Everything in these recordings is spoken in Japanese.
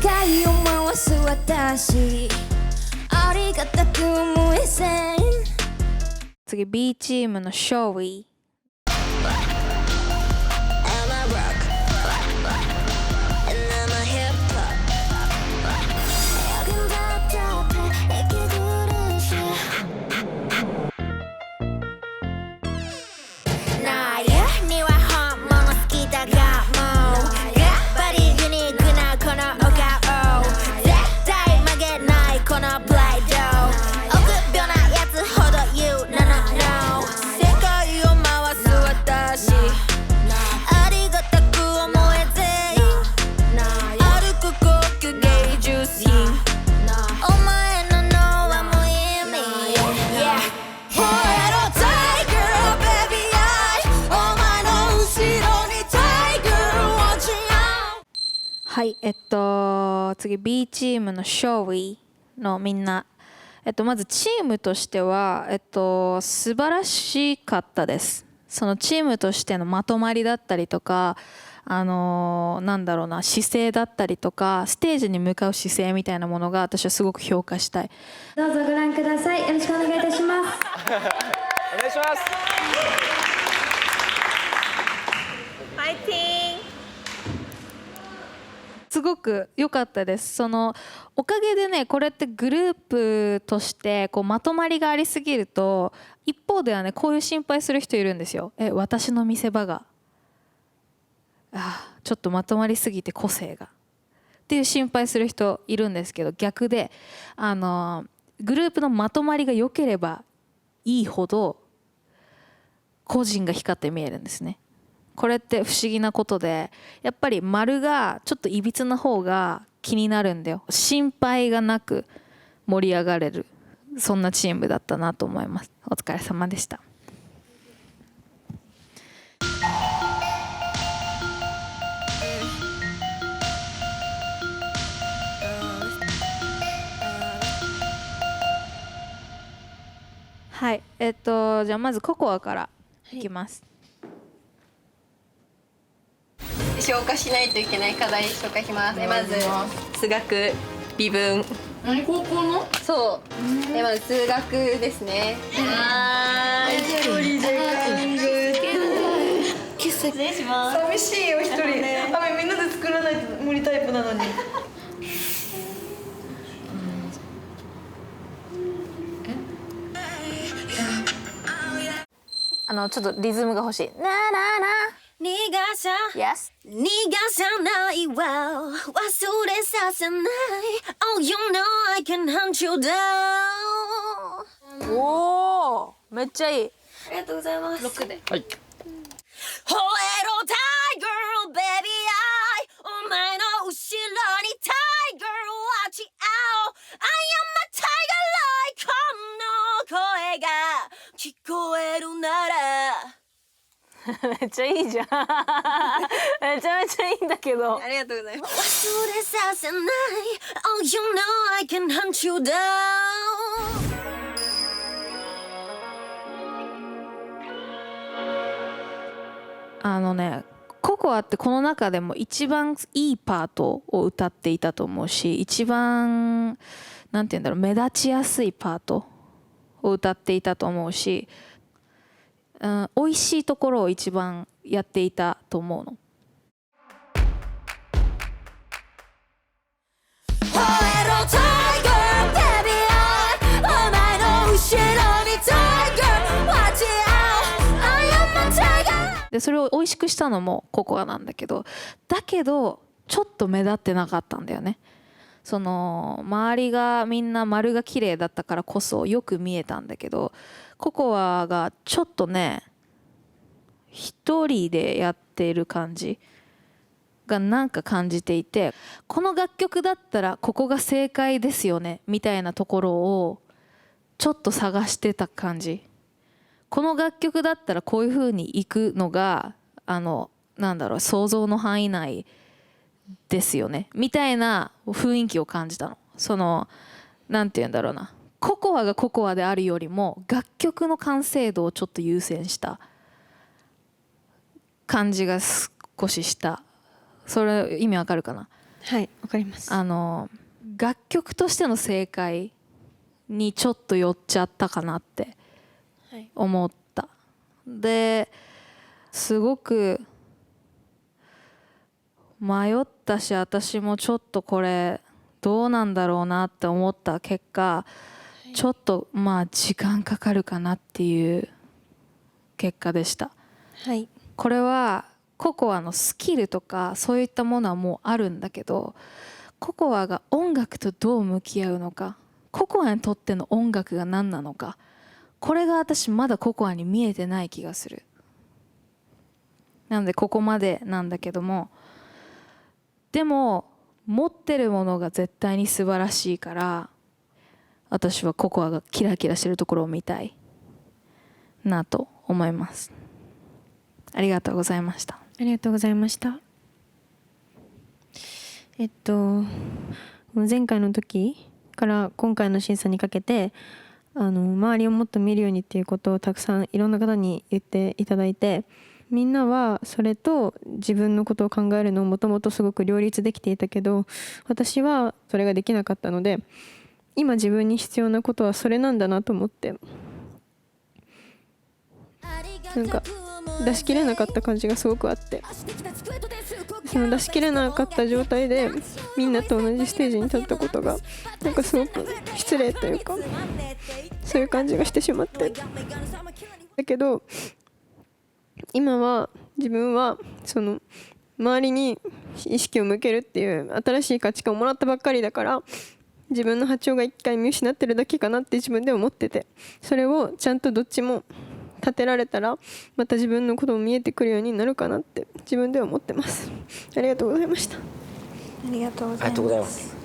界を回す私ありがたく思えせん。次 B チームのショーイ。はい、次 B チームのショーイのみんな。まずチームとしては、素晴らしかったです。そのチームとしてのまとまりだったりとか、なんだろうな、姿勢だったりとか、ステージに向かう姿勢みたいなものが私はすごく評価したい。どうぞご覧ください。よろしくお願いいたします。お願いします。ファイティング。すごく良かったです。そのおかげでね、これってグループとしてこうまとまりがありすぎると、一方ではね、こういう心配する人いるんですよ。私の見せ場がちょっとまとまりすぎて個性がっていう心配する人いるんですけど、逆でグループのまとまりが良ければいいほど個人が光って見えるんですね。これって不思議なことで、やっぱり丸がちょっといびつな方が気になるんだよ。心配がなく盛り上がれる、そんなチームだったなと思います。お疲れ様でした。はい、じゃあまずココアからいきます。消化しないといけない課題紹介します。まず数学微分。何高校の？そう。まず数学ですね。一人で失礼します。寂しいよ一人。みんなで作らないと無理タイプなのに。ちょっとリズムが欲しい。ななな。逃がさ Yes。逃がさないわ忘れさせない Oh you know I can hunt you down おお、めっちゃいい。ありがとうございます。6で。はい。吠えろタイガー Baby I お前の後ろにタイガー Watch out I am a tiger like この声が聞こえるならめっちゃいいじゃん。めちゃめちゃいいんだけど。ありがとうございます。忘れさせない Oh you know I can hunt you down ココアってこの中でも一番いいパートを歌っていたと思うし、一番なんて言うんだろう、目立ちやすいパートを歌っていたと思うし、美味しいところを一番やっていたと思うの。吠えろタイガー Baby I お前の後ろにタイガー Watch out I am a tiger でそれを美味しくしたのもココアなんだけど、ちょっと目立ってなかったんだよね。その周りがみんな丸が綺麗だったからこそよく見えたんだけど、ココアがちょっとね一人でやっている感じがなんか感じていて、この楽曲だったらここが正解ですよねみたいなところをちょっと探してた感じ。この楽曲だったらこういう風にいくのがなんだろう、想像の範囲内ですよねみたいな雰囲気を感じたの。そのなんて言うんだろうな、ココアがココアであるよりも楽曲の完成度をちょっと優先した感じが少しした。それ意味わかるかな？はいわかります。楽曲としての正解にちょっと寄っちゃったかなって思った。ですごく迷ったし、私もちょっとこれどうなんだろうなって思った結果、ちょっとまあ時間かかるかなっていう結果でした。はい。これはココアのスキルとかそういったものはもうあるんだけど、ココアが音楽とどう向き合うのか、ココアにとっての音楽が何なのか、これが私まだココアに見えてない気がする。なのでここまでなんだけども、でも持ってるものが絶対に素晴らしいから、私はココアがキラキラしてるところを見たいなと思います。ありがとうございました。ありがとうございました。前回の時から今回の審査にかけて周りをもっと見るようにっていうことをたくさんいろんな方に言っていただいて、みんなはそれと自分のことを考えるのをもともとすごく両立できていたけど、私はそれができなかったので、今自分に必要なことはそれなんだなと思って、なんか出し切れなかった感じがすごくあって、その出し切れなかった状態でみんなと同じステージに立ったことがなんかすごく失礼というか、そういう感じがしてしまって、だけど今は自分はその周りに意識を向けるっていう新しい価値観をもらったばっかりだから、自分の波長が一回見失ってるだけかなって自分で思ってて、それをちゃんとどっちも立てられたらまた自分のことも見えてくるようになるかなって自分では思ってます。ありがとうございました。ありがとうございます。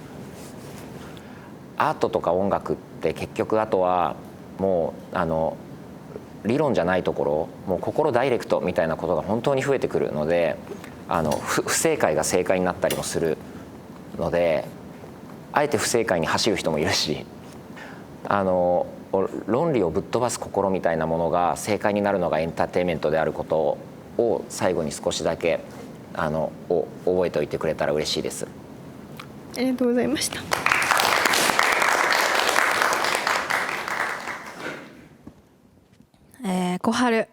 アートとか音楽って結局あとはもう理論じゃないところ、もう心ダイレクトみたいなことが本当に増えてくるので、不正解が正解になったりもするので、あえて不正解に走る人もいるし、論理をぶっ飛ばす心みたいなものが正解になるのがエンターテインメントであることを最後に少しだけ覚えておいてくれたら嬉しいです。ありがとうございました。小春、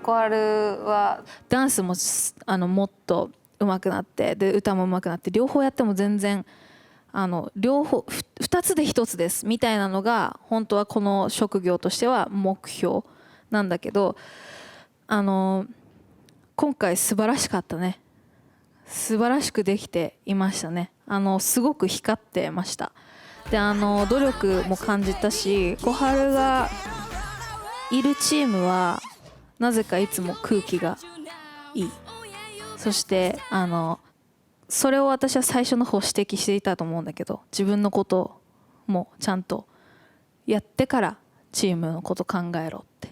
小春はダンスももっと上手くなって、で歌も上手くなって、両方やっても全然両方2つで1つですみたいなのが本当はこの職業としては目標なんだけど、今回素晴らしかったね。素晴らしくできていましたね。すごく光ってました。で努力も感じたし、小春がいるチームはなぜかいつも空気がいい。そしてそれを私は最初の方指摘していたと思うんだけど、自分のこともちゃんとやってからチームのこと考えろって、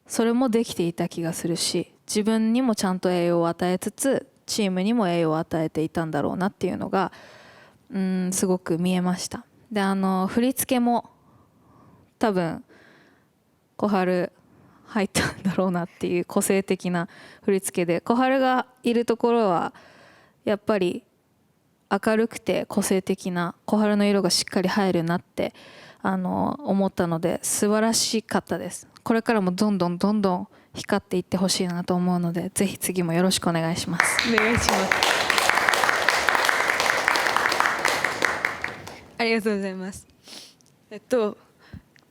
それもできていた気がするし、自分にもちゃんと栄養を与えつつチームにも栄養を与えていたんだろうなっていうのがすごく見えました。で振り付けも多分小春入ったんだろうなっていう個性的な振り付けで、小春がいるところはやっぱり明るくて個性的な小春の色がしっかり入るなって思ったので、素晴らしかったです。これからもどんどん光っていってほしいなと思うので、ぜひ次もよろしくお願いします。お願いします。ありがとうございます。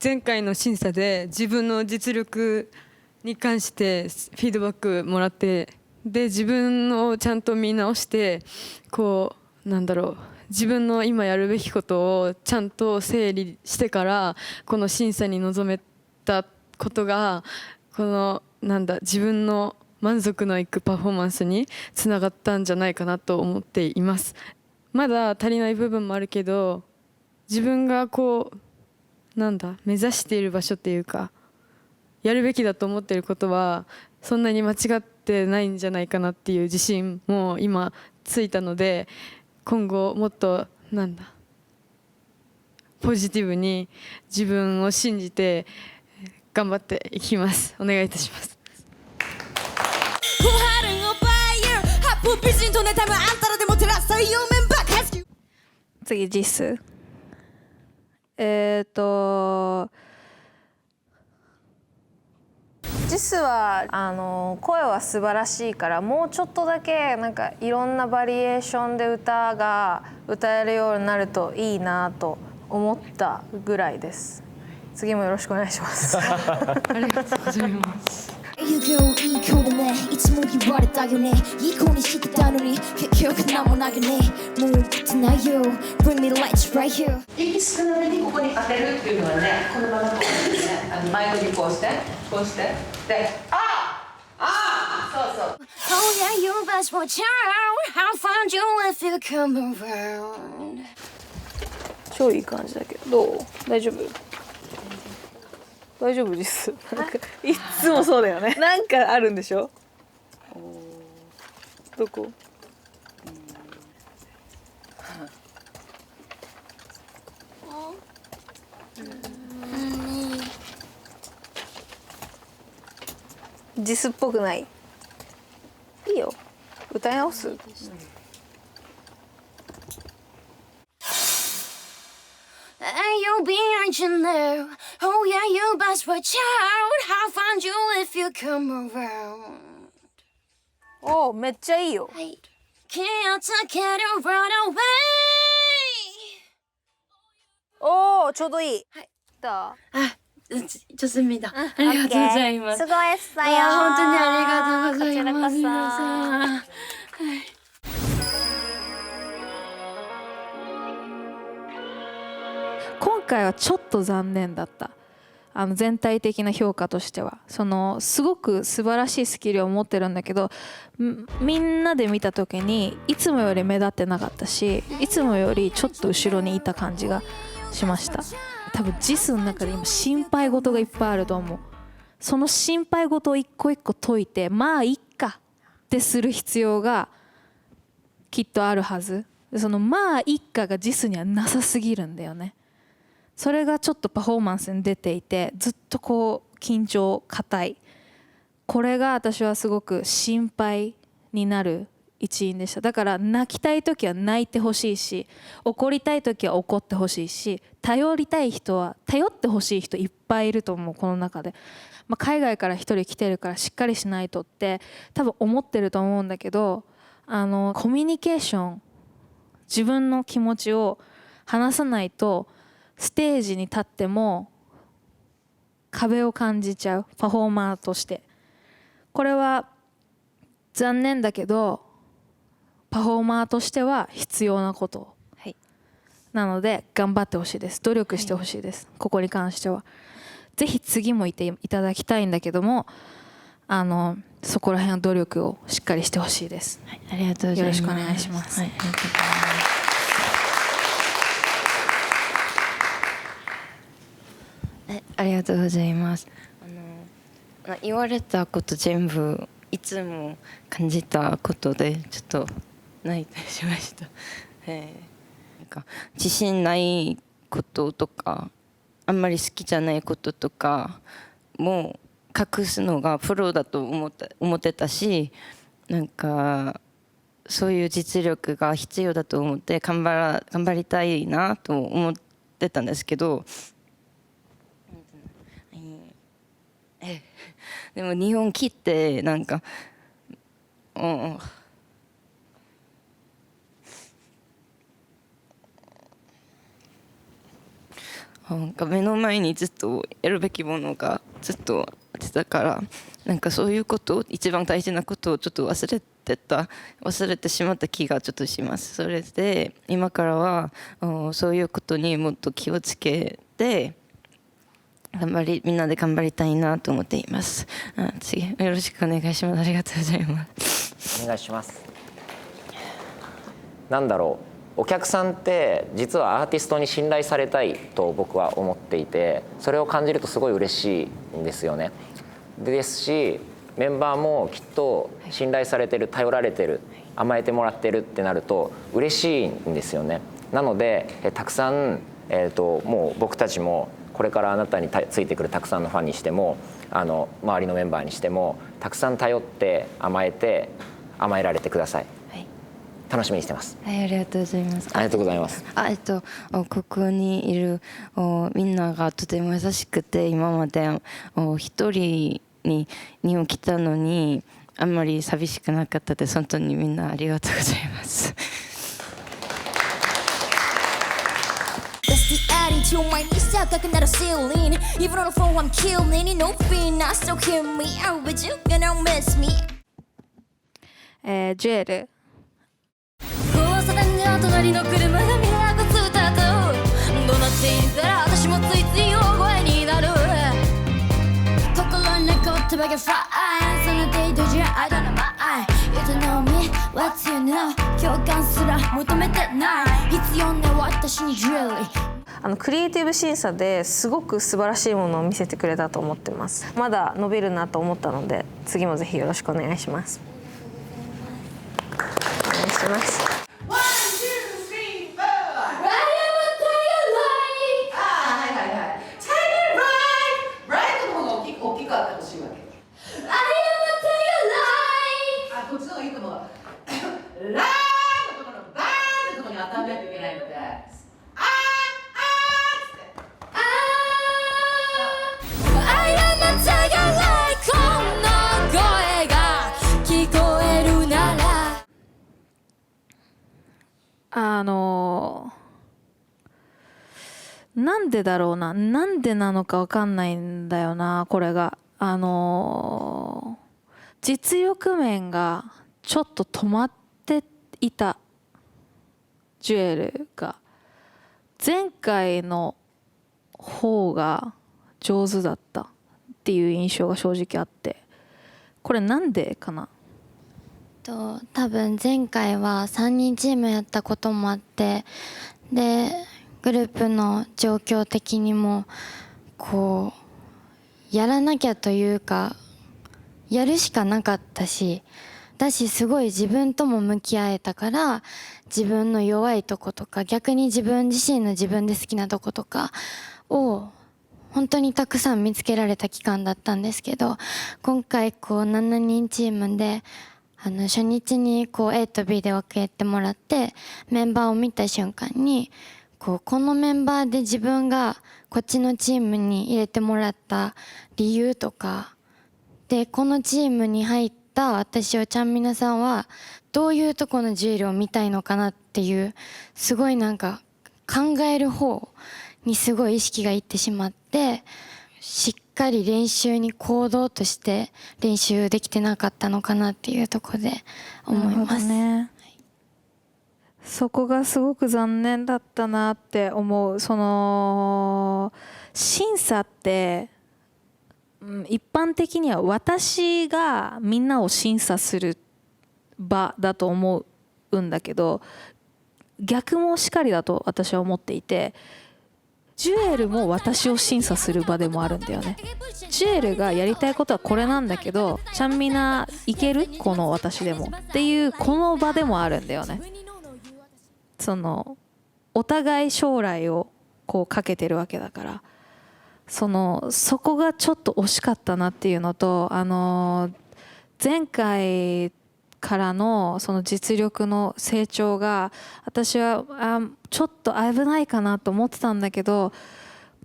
前回の審査で自分の実力に関してフィードバックもらってで自分をちゃんと見直してこうなんだろう自分の今やるべきことをちゃんと整理してからこの審査に臨めたことがこのなんだ自分の満足のいくパフォーマンスにつながったんじゃないかなと思っています。まだ足りない部分もあるけど自分がこうなんだ目指している場所っていうかやるべきだと思っていることはそんなに間違ってないんじゃないかなっていう自信も今ついたので今後もっとなんだポジティブに自分を信じて頑張っていきます。お願いいたします。次ジス。ジスは声は素晴らしいからもうちょっとだけなんかいろんなバリエーションで歌が歌えるようになるといいなと思ったぐらいです。次もよろしくお願いします。ありがとうございます。いい子でねいつも言われたよねいい子にしてたのに結局なんもないよねもう勝てないよ Bring me lights right here 息少なめにここに当てるっていうのはねこのままこうですねマイクにこうしてでそうそう Oh yeah you best watch out I'll find you if you come around 超いい感じだけどどう？大丈夫？大丈夫です。なんかいっつもそうだよね。なんかあるんでしょ？どこ？ジスっぽくない。いいよ。歌い直す。Hey, you'll be ancient there. Oh yeah, you best watch out. I'll find you if you come around. おお、めっちゃいいよ。Hey, can't take it or run away. おお、ちょうどいい。はい。どう？あ、좋습니다。ありがとうございます。すごいっすよ。本当にありがとうございます。皆さん。今回はちょっと残念だった。全体的な評価としてはすごく素晴らしいスキルを持ってるんだけどみんなで見た時にいつもより目立ってなかったしいつもよりちょっと後ろにいた感じがしました。多分ジスの中で今心配事がいっぱいあると思う。その心配事を一個一個解いてまあいっかってする必要がきっとあるはず。そのまあいっかがジスにはなさすぎるんだよね。それがちょっとパフォーマンスに出ていてずっとこう緊張硬いこれが私はすごく心配になる一因でした。だから泣きたい時は泣いてほしいし怒りたい時は怒ってほしいし頼りたい人は頼ってほしい人いっぱいいると思うこの中で、海外から一人来てるからしっかりしないとって多分思ってると思うんだけどコミュニケーション自分の気持ちを話さないとステージに立っても壁を感じちゃうパフォーマーとしてこれは残念だけどパフォーマーとしては必要なこと、はい、なので頑張ってほしいです努力してほしいです、ここに関してはぜひ次もいていただきたいんだけどもそこら辺の努力をしっかりしてほしいです、はい、ありがとうございます。よろしくお願いします、はい、ありがとうございます。言われたこと全部いつも感じたことでちょっと泣いたりしました。なんか自信ないこととかあんまり好きじゃないこととかも隠すのがプロだと思ってたしなんかそういう実力が必要だと思って頑張りたいなと思ってたんですけどでも日本来てなんかなんか目の前にずっとやるべきものがずっとてたから、なんかそういうこと一番大事なことをちょっと忘れてしまった気がちょっとします。それで今からはそういうことにもっと気をつけてみんなで頑張りたいなと思っています。次よろしくお願いします。ありがとうございます。お願いします。なんだろう、お客さんって実はアーティストに信頼されたいと僕は思っていて、それを感じるとすごい嬉しいんですよね。ですしメンバーもきっと信頼されてる、頼られてる、甘えてもらってるってなると嬉しいんですよね。なのでたくさん、もう僕たちもこれからあなたについてくるたくさんのファンにしても周りのメンバーにしてもたくさん頼って甘えられてください。楽しみにしてます。はい、ありがとうございます。ありがとうございます。ここにいるみんながとても優しくて、今まで一人に起きたのにあんまり寂しくなかったです。本当にみんなありがとうございます。That's the attitude, my knees stuck up in the ceiling. Even on the floor, I'm killing it. No fear, not still hear me. Oh, but you gonna miss me. ジュエル。交差点で隣の車がミラーがついたと怒鳴っているから私もついつい大声になる。心の言葉がフライ、その程度じゃ I don't know my You don't know me, what's you know 共感すら求めてない必要な私にジュエリー。クリエイティブ審査ですごく素晴らしいものを見せてくれたと思ってます。まだ伸びるなと思ったので次もぜひよろしくお願いします。お願いします。なんでだろうな、なんでなのか分かんないんだよな、これが。実力面がちょっと止まっていたジュエルが前回の方が上手だったっていう印象が正直あって、これなんでかな。多分前回は3人チームやったこともあって、でグループの状況的にもこうやらなきゃというかやるしかなかったし、だしすごい自分とも向き合えたから、自分の弱いとことか逆に自分自身の自分で好きなとことかを本当にたくさん見つけられた期間だったんですけど、今回こう7人チームで初日にこう A と B で分けてもらってメンバーを見た瞬間にこのメンバーで自分がこっちのチームに入れてもらった理由とかで、このチームに入った私をちゃんみなさんはどういうとこのジュエルを見たいのかなっていう、すごいなんか考える方にすごい意識がいってしまって、しっかり練習に行動として練習できてなかったのかなっていうところで思いますね。そこがすごく残念だったなって思う。その審査って一般的には私がみんなを審査する場だと思うんだけど、逆もしかりだと私は思っていて、ジュエルも私を審査する場でもあるんだよね。ジュエルがやりたいことはこれなんだけど、ちゃんみないけるこの私でもっていうこの場でもあるんだよね。そのお互い将来をこうかけてるわけだから、そこがちょっと惜しかったなっていうのと、前回からのその実力の成長が私はちょっと危ないかなと思ってたんだけど、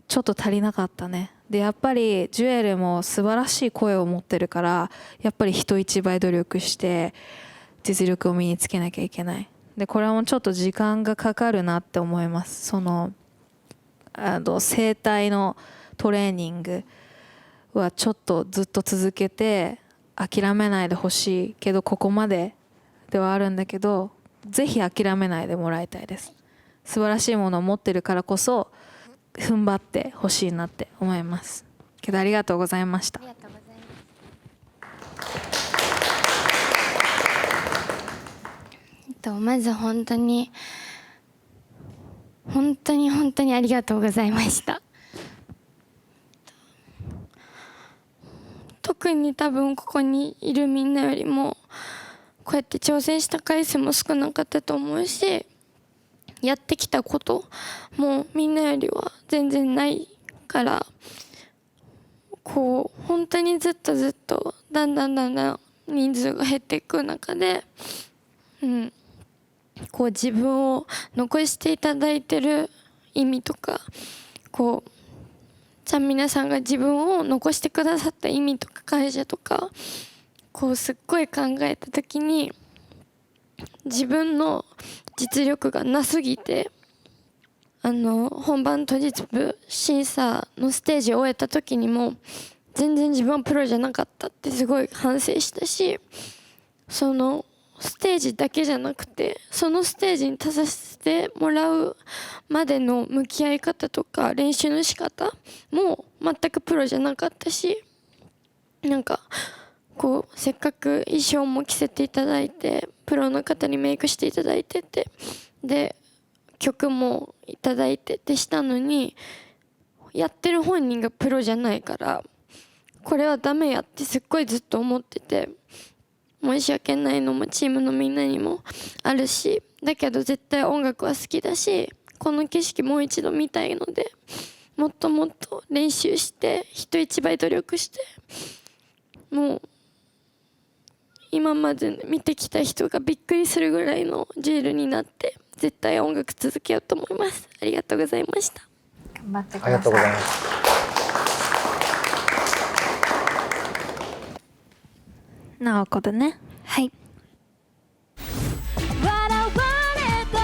ちょっと足りなかったね。でやっぱりジュエルも素晴らしい声を持ってるから、やっぱり人一倍努力して実力を身につけなきゃいけない。でこれもちょっと時間がかかるなって思います。その声帯のトレーニングはちょっとずっと続けて諦めないでほしいけど、ここまでではあるんだけど、ぜひ諦めないでもらいたいです。素晴らしいものを持ってるからこそ踏ん張ってほしいなって思います。けどありがとうございました。まず本当にありがとうございました。特に多分ここにいるみんなよりもこうやって挑戦した回数も少なかったと思うし、やってきたこともみんなよりは全然ないから、こう本当にずっとだんだん人数が減っていく中で、こう自分を残していただいてる意味とか、こうじゃあ皆さんが自分を残してくださった意味とか感謝とか、こうすっごい考えた時に自分の実力がなすぎて、本番当日部審査のステージを終えた時にも全然自分はプロじゃなかったってすごい反省したし、そのステージだけじゃなくてそのステージに立たせてもらうまでの向き合い方とか練習の仕方も全くプロじゃなかったし、なんかこうせっかく衣装も着せていただいてプロの方にメイクしていただいてて、で曲もいただいてってしたのに、やってる本人がプロじゃないからこれはダメやってすっごいずっと思ってて、申し訳ないのもチームのみんなにもあるし、だけど絶対音楽は好きだし、この景色もう一度見たいので、もっともっと練習して人一倍努力して、もう今まで見てきた人がびっくりするぐらいのジュエルになって絶対音楽続けようと思います。ありがとうございました。頑張ってください。ありがとうございます。なおこだね。はい。笑われた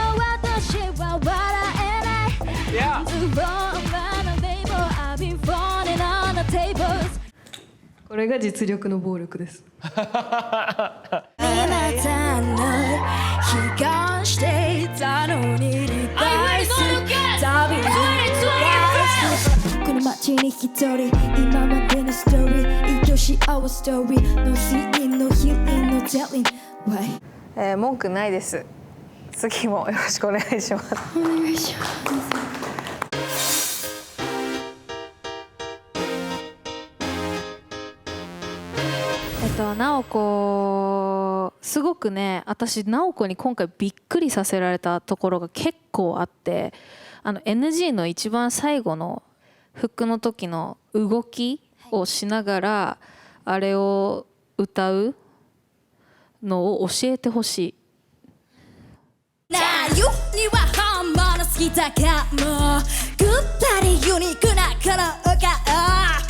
私は笑えない。これが実力の暴力です。皆さんの悲願していたのに理解する旅にこの街に一人今までのストーリー愛しい our story No healing no healing no telling 文句ないです。次もよろしくお願いします。お願いします。なおこすごくね、私なおこに今回びっくりさせられたところが結構あって、NG の一番最後のフックの時の動きをしながらあれを歌うのを教えてほしい。なゆには本物好きだかもぐったりユニークなこのお顔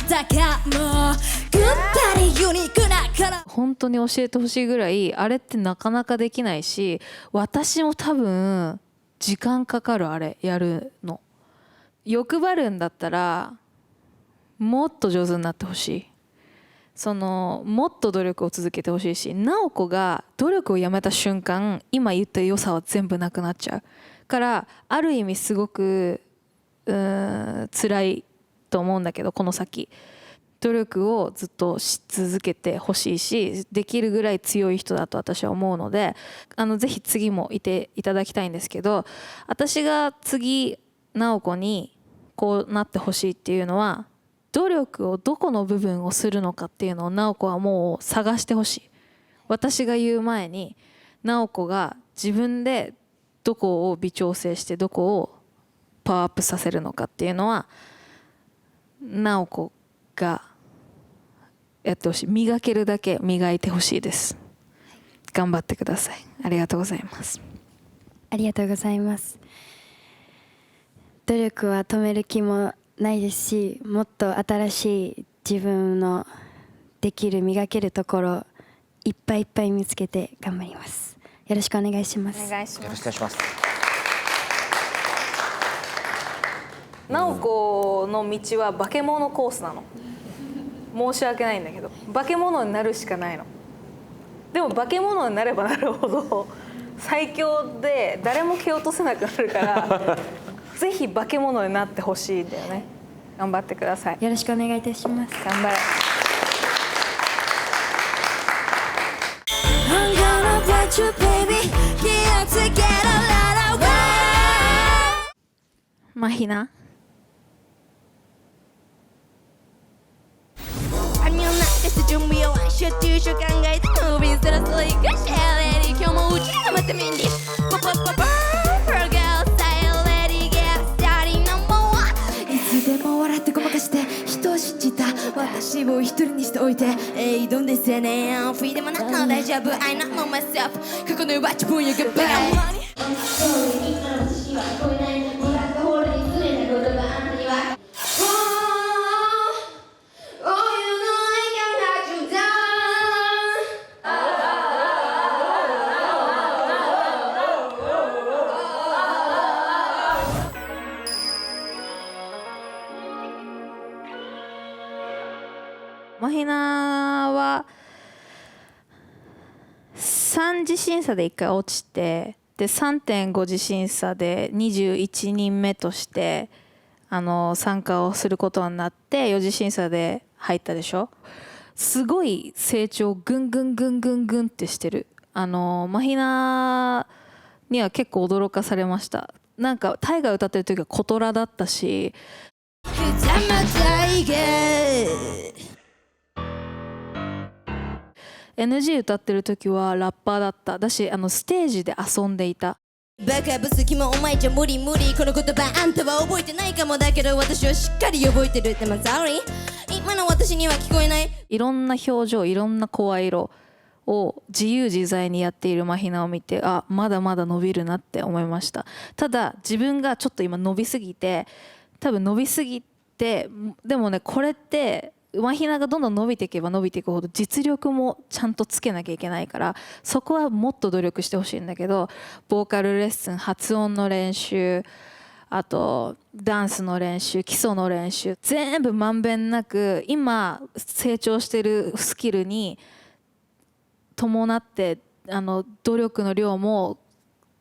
だかもぐったりユニークなこの本当に教えてほしいぐらい、あれってなかなかできないし、私も多分時間かかる、あれやるの。欲張るんだったらもっと上手になってほしい。もっと努力を続けてほしいし、なおこが努力をやめた瞬間今言った良さは全部なくなっちゃうから、ある意味すごく辛いと思うんだけど、この先努力をずっとし続けてほしいし、できるぐらい強い人だと私は思うので、ぜひ次もいていただきたいんですけど、私が次なおこにこうなってほしいっていうのは、努力をどこの部分をするのかっていうのをなおこはもう探してほしい。私が言う前になおこが自分でどこを微調整してどこをパワーアップさせるのかっていうのはなおこがやってほしい。磨けるだけ磨いてほしいです。頑張ってください。ありがとうございます。ありがとうございます。努力は止める気もないですし、もっと新しい自分のできる磨けるところいっぱいいっぱい見つけて頑張ります。よろしくお願いします。お願いしよろしくおます。願いします。なおこの道は化け物コースなの。申し訳ないんだけど、化け物になるしかないの。でも化け物になればなるほど最強で誰も蹴落とせなくなるからぜひ化け物になってほしいんだよね。頑張ってください。よろしくお願いいたします。頑張れ。I'm gonna put you baby here together right away マヒナ網を流して準備をワンショット優勝考えてムービーすらそれがシェアレディ今日もうちがまたメンディーパパパパーガースタイルレディゲッスターリーナンバーワンいつでも笑ってごまかして人を信じた私を一人にしておいて挑んでせねえフリーでもなの大丈夫 I know myself 過去の弱っち分野がバンマヒナは3次審査で1回落ちて、で 3.5 次審査で21人目として参加をすることになって4次審査で入ったでしょ。すごい成長ぐんぐんぐんぐんぐんってしてる。マヒナには結構驚かされました。なんかタイが歌ってる時はコトラだったし、NG 歌ってる時はラッパーだっただし、ステージで遊んでいた。バカブスキもお前じゃ無理無理この言葉あんたは覚えてないかもだけど私はしっかり覚えてるでも sorry 今の私には聞こえない。いろんな表情いろんな声色を自由自在にやっているマヒナを見て、あ、まだまだ伸びるなって思いました。ただ自分がちょっと今伸びすぎて、多分伸びすぎて、でもねこれってマヒナがどんどん伸びていけば伸びていくほど実力もちゃんとつけなきゃいけないから、そこはもっと努力してほしいんだけど、ボーカルレッスン、発音の練習、あとダンスの練習、基礎の練習、全部まんべんなく今成長してるスキルに伴って努力の量も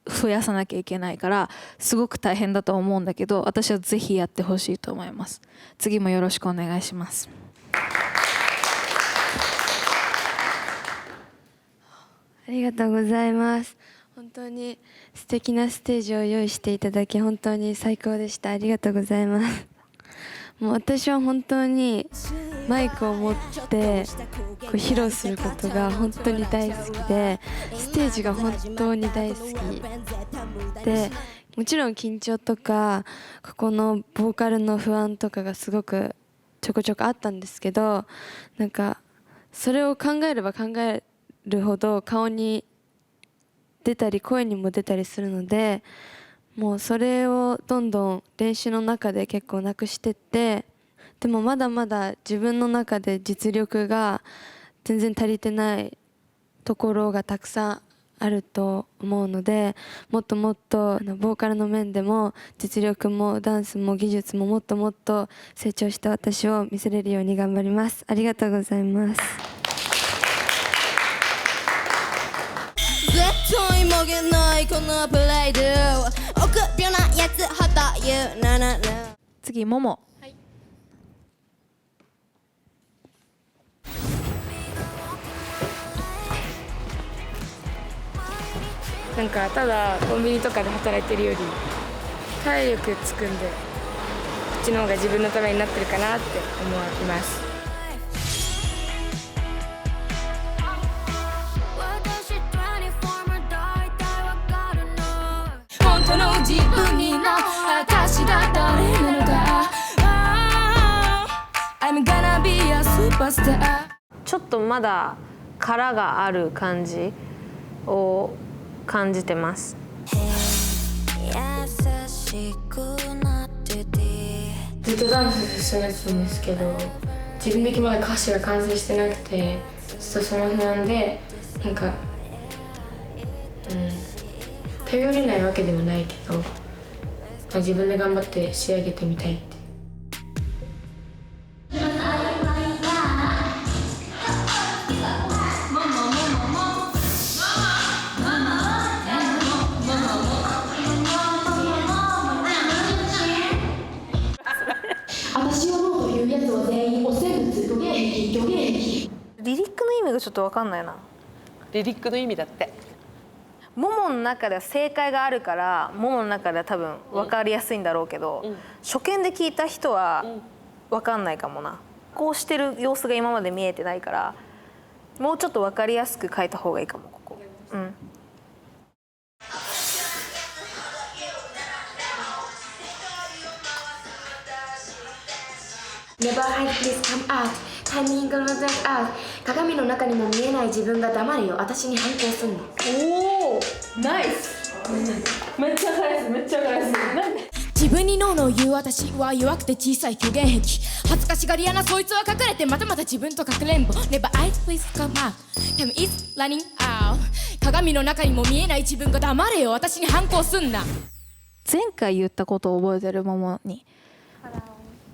増やさなきゃいけないからすごく大変だと思うんだけど、私はぜひやってほしいと思います。次もよろしくお願いします。ありがとうございます。本当に素敵なステージを用意していただき本当に最高でした。ありがとうございます。もう私は本当にマイクを持ってこう披露することが本当に大好きで、ステージが本当に大好きで、もちろん緊張とかここのボーカルの不安とかがすごくちょこちょこあったんですけど、なんかそれを考えれば考えるほど顔に出たり声にも出たりするので、もうそれをどんどん練習の中で結構なくしてって、でもまだまだ自分の中で実力が全然足りてないところがたくさんあると思うので、もっともっとボーカルの面でも実力もダンスも技術ももっともっと成長した私を見せれるように頑張ります。ありがとうございます。絶対曲げないこのプライド臆病なやつはというななな。次もも。なんかただコンビニとかで働いてるより体力つくんで、こっちの方が自分のためになってるかなって思います。本当の自分にな私が誰なのか I'm gonna be a superstar ちょっとまだ殻がある感じを感じてます。ずっとダンス進めてたんですけど、自分的にまだ歌詞が完成してなくて、ちょっとその不安で、なんか頼れないわけでもないけど、自分で頑張って仕上げてみたいって。と分かんないな。リリックの意味だって。ももの中では正解があるからももの中では多分分かりやすいんだろうけど、初見で聞いた人は分かんないかもな。こうしてる様子が今まで見えてないからもうちょっと分かりやすく書いた方がいいかもここ。Never hide, please come out. タイミングの全アウト。鏡の中にも見えない自分が黙れよ。私に反抗すんの。おお、ナイス。めっちゃ返す、めっちゃ返す。自分にノーノー言う私は弱くて小さい虚言癖。恥ずかしがり屋なそいつは隠れてまたまた自分とかくれんぼ。Never hide, please come out. Time is running out. 鏡の中にも見えない自分が黙れよ。私に反抗すんな。前回言ったことを覚えてるももに。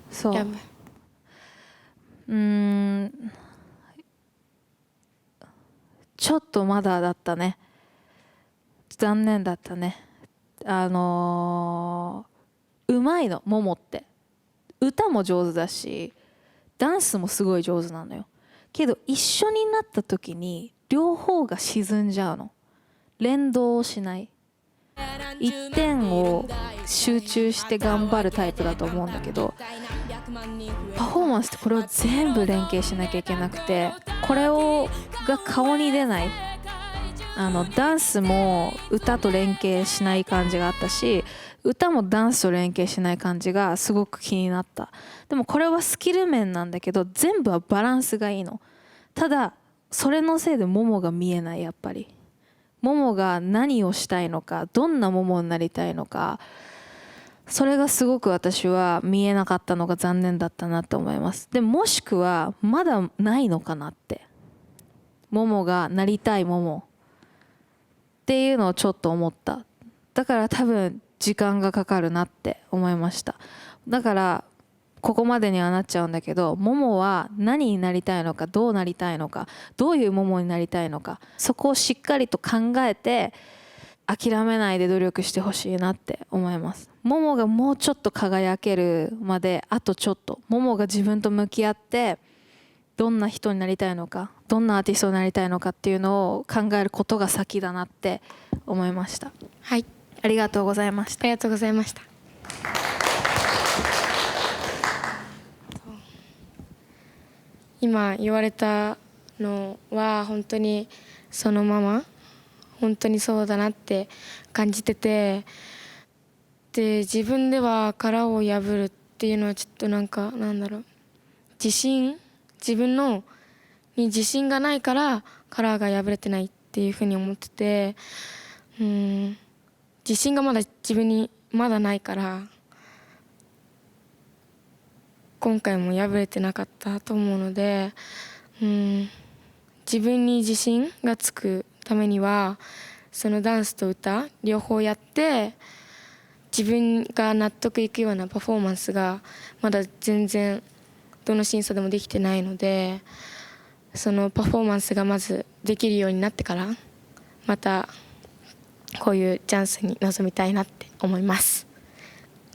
そう。ちょっとまだだったね。残念だったね。うまいのももって。歌も上手だしダンスもすごい上手なのよ。けど一緒になった時に両方が沈んじゃうの。連動をしない。一点を集中して頑張るタイプだと思うんだけど、パフォーマンスってこれを全部連携しなきゃいけなくて、これが顔に出ない。ダンスも歌と連携しない感じがあったし、歌もダンスと連携しない感じがすごく気になった。でもこれはスキル面なんだけど全部はバランスがいいの。ただそれのせいでももが見えない。やっぱりももが何をしたいのか、どんなももになりたいのか、それがすごく私は見えなかったのが残念だったなと思います。でもしくはまだないのかなって、ももがなりたいももっていうのをちょっと思った。だから多分時間がかかるなって思いました。だからここまでにはなっちゃうんだけど、ももは何になりたいのか、どうなりたいのか、どういうももになりたいのか、そこをしっかりと考えて諦めないで努力してほしいなって思います。ももがもうちょっと輝けるまであとちょっと、ももが自分と向き合ってどんな人になりたいのか、どんなアーティストになりたいのかっていうのを考えることが先だなって思いました。はい、ありがとうございました。ありがとうございました。今言われたのは本当にそのまま本当にそうだなって感じてて、で自分では殻を破るっていうのはちょっとなんだろう、自分のに自信がないから殻が破れてないっていうふうに思ってて、自信がまだ自分にまだないから今回も破れてなかったと思うので、自分に自信がつくためにはそのダンスと歌両方やって自分が納得いくようなパフォーマンスがまだ全然どの審査でもできてないので、そのパフォーマンスがまずできるようになってからまたこういうチャンスに臨みたいなって思います。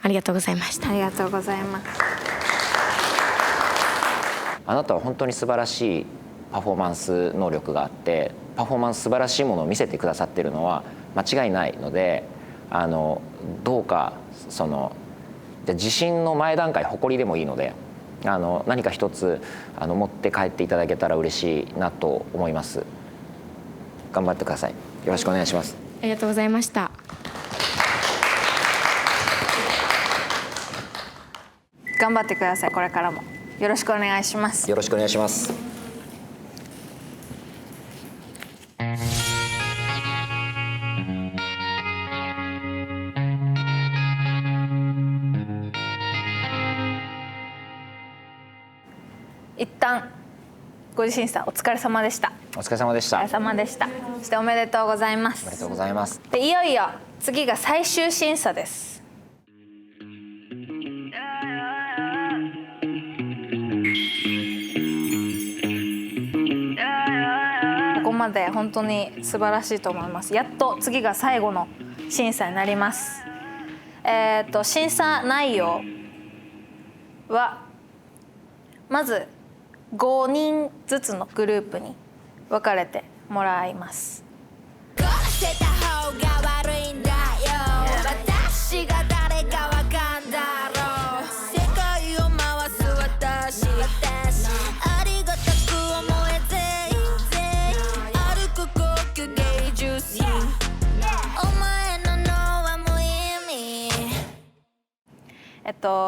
ありがとうございました。ありがとうございます。あなたは本当に素晴らしいパフォーマンス能力があって、パフォーマンス素晴らしいものを見せてくださっているのは間違いないので、どうか自信の前段階、誇りでもいいので何か一つ持って帰っていただけたら嬉しいなと思います。頑張ってください。よろしくお願いします。ありがとうございました。頑張ってください。これからもよろしくお願いします。よろしくお願いします。一旦ご自審査お疲れ様でした。お疲れ様でした。お疲れ様でした。そしておめでとうございます。おめでとうございます。でいよいよ次が最終審査です。ここまで本当に素晴らしいと思います。やっと次が最後の審査になります。審査内容はまず5人ずつのグループに別れてもらいます。捨てた方が悪いんだよ。私が誰かわかんだろう。世界を回す私ありがたく思えて歩く高級芸術品。お前の脳は無意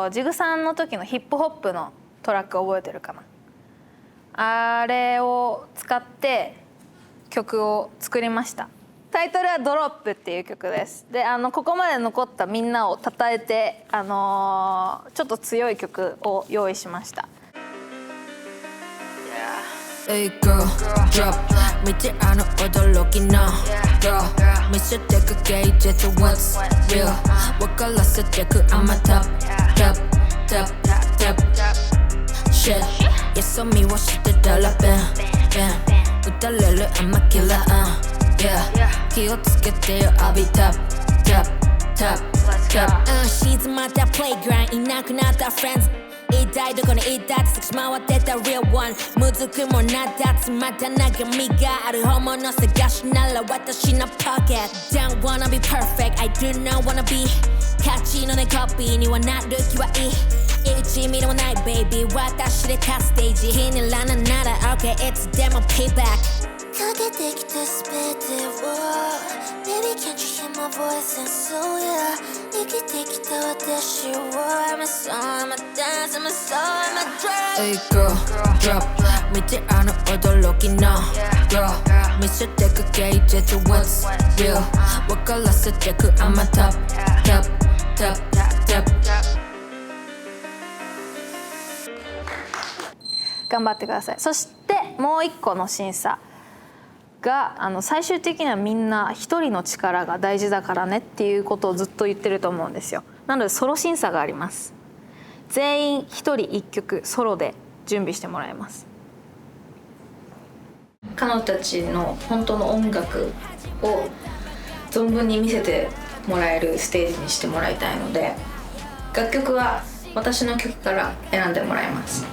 味。ジグさんの時のヒップホップのトラック覚えてるかな。あれを使って曲を作りました。タイトルはドロップっていう曲です。でここまで残ったみんなを称えて、ちょっと強い曲を用意しました。Hey girl, drop 見て驚きな Girl 見せてく芸術 What's real 分からせてく I'm a top Top Top Top Shit Yes 見をしてたら Bam Bam 打たれる I'm a killer Yeah 気をつけてよ I'll be top Top Top Top 静まった playground いなくなった friends一体どこにいたって探し回ってた real one むずくもなった詰まった中身がある本物探しなら私の pocket Don't wanna be perfect I do not wanna be 勝ちのねコピーにはなる気はいい1ミリもない baby 私で立つステージ気に入らないなら OK いつでも payback かけてきた全てを Baby can't you hear my voice and so yeah 生きてきた私を I'm a song, I'm a dance, I'm a soul, I'm a drug Hey girl, drop 見て驚きな Girl 見せてく芸術 What's real 分からせてく I'm a top, top, top, top 頑張ってください。そしてもう一個の審査が最終的にはみんな一人の力が大事だからねっていうことをずっと言ってると思うんですよ。なのでソロ審査があります。全員一人一曲ソロで準備してもらいます。彼女たちの本当の音楽を存分に見せてもらえるステージにしてもらいたいので、楽曲は私の曲から選んでもらいます。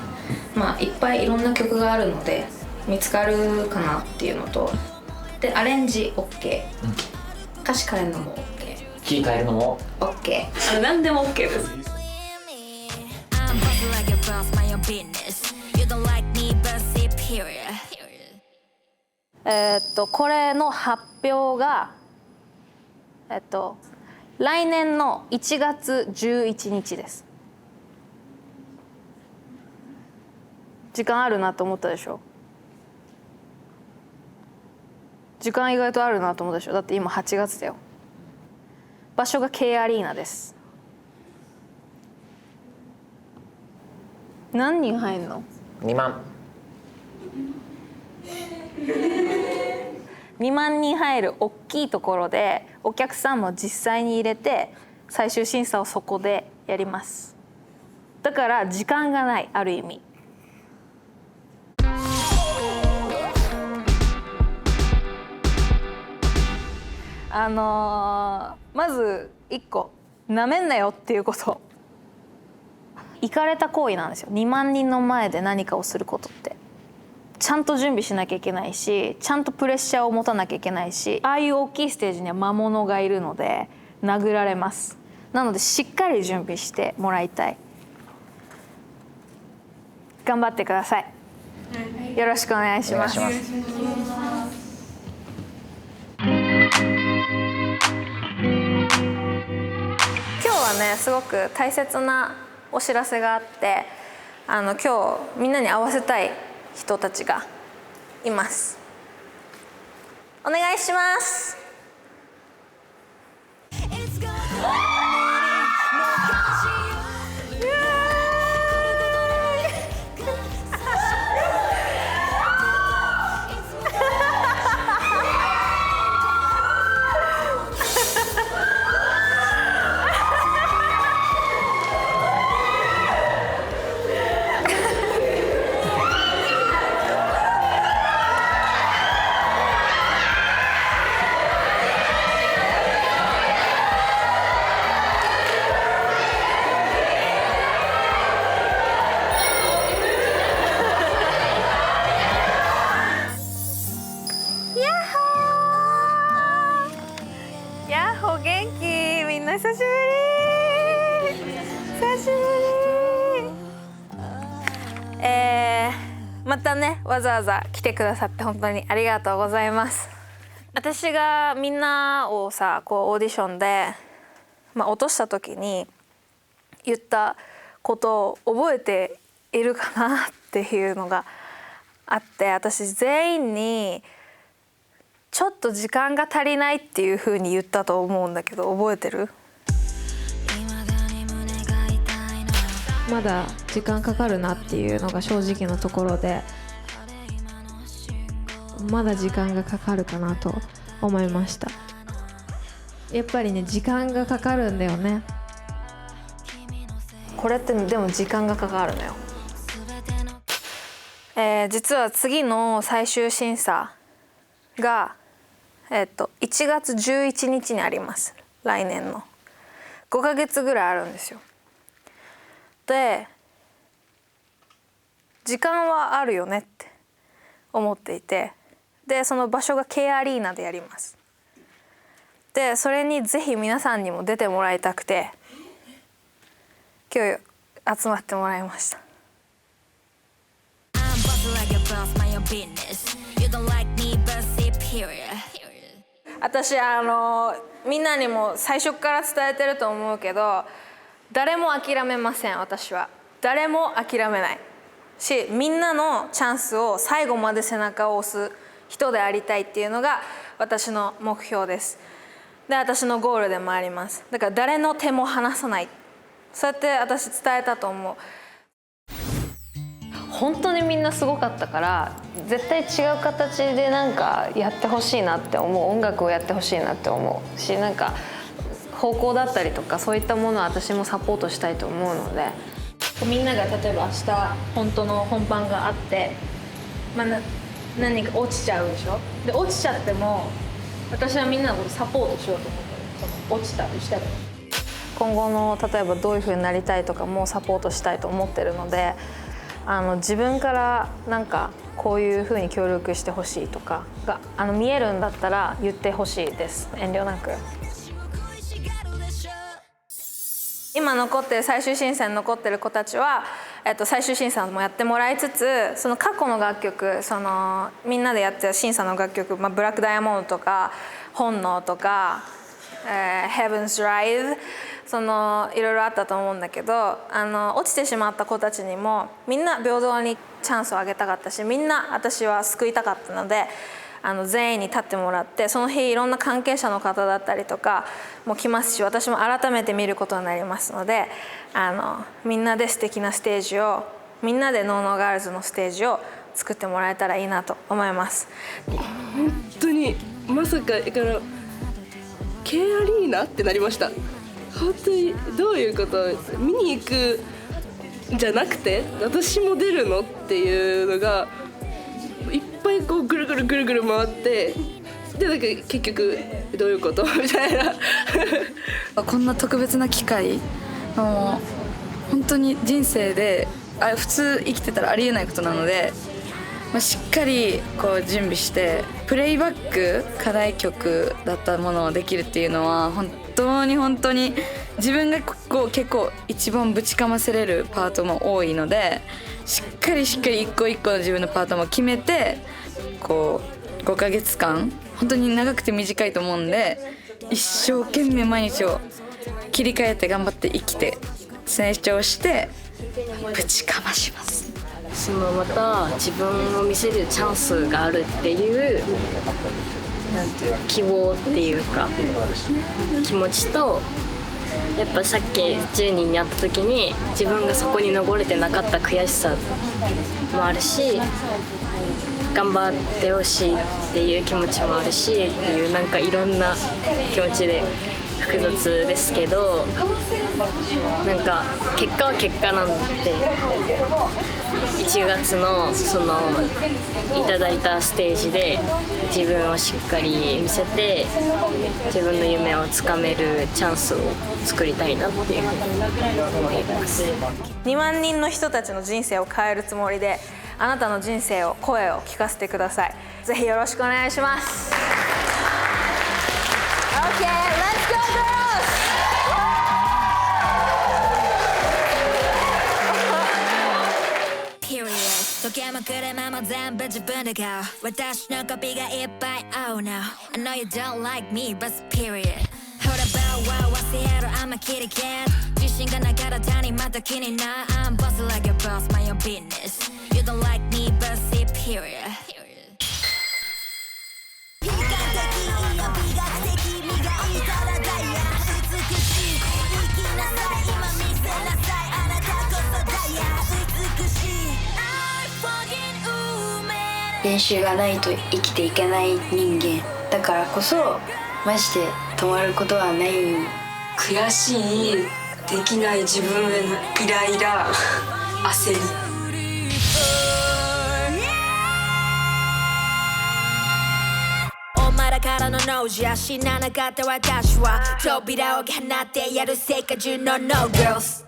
いっぱいいろんな曲があるので見つかるかなっていうのと、でアレンジ OK、歌詞変えるのも OK、 キー変えるのも OK、 何でも OK です。これの発表が来年の1月11日です。時間あるなと思ったでしょ。時間意外とあるなと思ったでしょ。だって今8月だよ。場所が K アリーナです。何人入んの？2万。2万人入る大きいところでお客さんも実際に入れて最終審査をそこでやります。だから時間がない、ある意味。まず1個、なめんなよっていうこと。イカれた行為なんですよ。2万人の前で何かをすることってちゃんと準備しなきゃいけないし、ちゃんとプレッシャーを持たなきゃいけないし、ああいう大きいステージには魔物がいるので殴られます。なのでしっかり準備してもらいたい。頑張ってください。よろしくお願いします。今日はね、すごく大切なお知らせがあって、今日みんなに会わせたい人たちがいます。お願いします。んな久しぶり。久しぶり。またねわざわざ来てくださって本当にありがとうございます。私がみんなをさこうオーディションで、落とした時に言ったことを覚えているかなっていうのがあって、私全員にちょっと時間が足りないっていう風に言ったと思うんだけど、覚えてる？まだ時間かかるなっていうのが正直なところで、まだ時間がかかるかなと思いました。やっぱりね時間がかかるんだよね。これってでも時間がかかるのよ。実は次の最終審査が、1月11日にあります。来年の5ヶ月ぐらいあるんですよ。で時間はあるよねって思っていて、でその場所が K アリーナでやります。でそれにぜひ皆さんにも出てもらいたくて今日集まってもらいました。私みんなにも最初から伝えてると思うけど、誰も諦めません。私は誰も諦めないし、みんなのチャンスを最後まで背中を押す人でありたいっていうのが私の目標です。で私のゴールでもあります。だから誰の手も離さない、そうやって私伝えたと思う。本当にみんなすごかったから、絶対違う形でなんかやってほしいなって思う。音楽をやってほしいなって思うし、なんか方向だったりとかそういったものを私もサポートしたいと思うので、みんなが例えば明日本当の本番があって、何か落ちちゃうでしょ。で落ちちゃっても私はみんなのことサポートしようと思ってる。その落ちたりしても今後の例えばどういう風になりたいとかもサポートしたいと思ってるので、自分からなんかこういう風に協力してほしいとかが見えるんだったら言ってほしいです。遠慮なく。今残ってる最終審査に残ってる子たちは、最終審査もやってもらいつつ、その過去の楽曲、そのみんなでやってた審査の楽曲、ブラックダイヤモンドとか本能とか、Heaven's Ride、そのいろいろあったと思うんだけど、落ちてしまった子たちにもみんな平等にチャンスをあげたかったし、みんな私は救いたかったので、全員に立ってもらって、その日いろんな関係者の方だったりとかも来ますし、私も改めて見ることになりますので、みんなで素敵なステージを、みんなでノーノーガールズのステージを作ってもらえたらいいなと思います。本当にまさかから K アリーナってなりました。本当にどういうこと、見に行くんじゃなくて私も出るのっていうのがいっぱいこうぐるぐるぐるぐる回って、でなんか結局どういうことみたいなこんな特別な機会、本当に人生で普通生きてたらありえないことなので、しっかりこう準備してプレイバック課題曲だったものをできるっていうのは本当に自分がこう結構一番ぶちかませれるパートも多いので、しっかり一個一個の自分のパートも決めて、こう5ヶ月間本当に長くて短いと思うんで、一生懸命毎日を切り替えて頑張って生きて成長してぶちかまします。また自分を見せるチャンスがあるっていうなんていう希望っていうか気持ちと、やっぱさっき10人に会った時に自分がそこに登れてなかった悔しさもあるし、頑張ってほしいっていう気持ちもあるしっていう、なんかいろんな気持ちで複雑ですけど、なんか結果は結果なんで、1月のそのいただいたステージで自分をしっかり見せて、自分の夢をつかめるチャンスを作りたいなっていうふうに思います。2万人の人たちの人生を変えるつもりで、あなたの人生を、声を聞かせてください。ぜひよろしくお願いします。 OK, let's go girls! も車も全部自分で買う私のコピーがいっぱい Oh no I know you don't like me but superior Hold about wow I say hello I'm a kitty cat 自信がなかった他人また気にな I'm boss like a boss my own business You don't like me but superior美学的いいよ美学的磨いたらダイヤ美しい生きなさい今見せなさいあなたこそダイヤ美しい I fucking woman 練習がないと生きていけない人間だからこそマジで止まることはない。悔しい、できない自分へのイライラ、焦り。お前らからのノージャ死ななかった私は扉を放ってやる世界中の No girls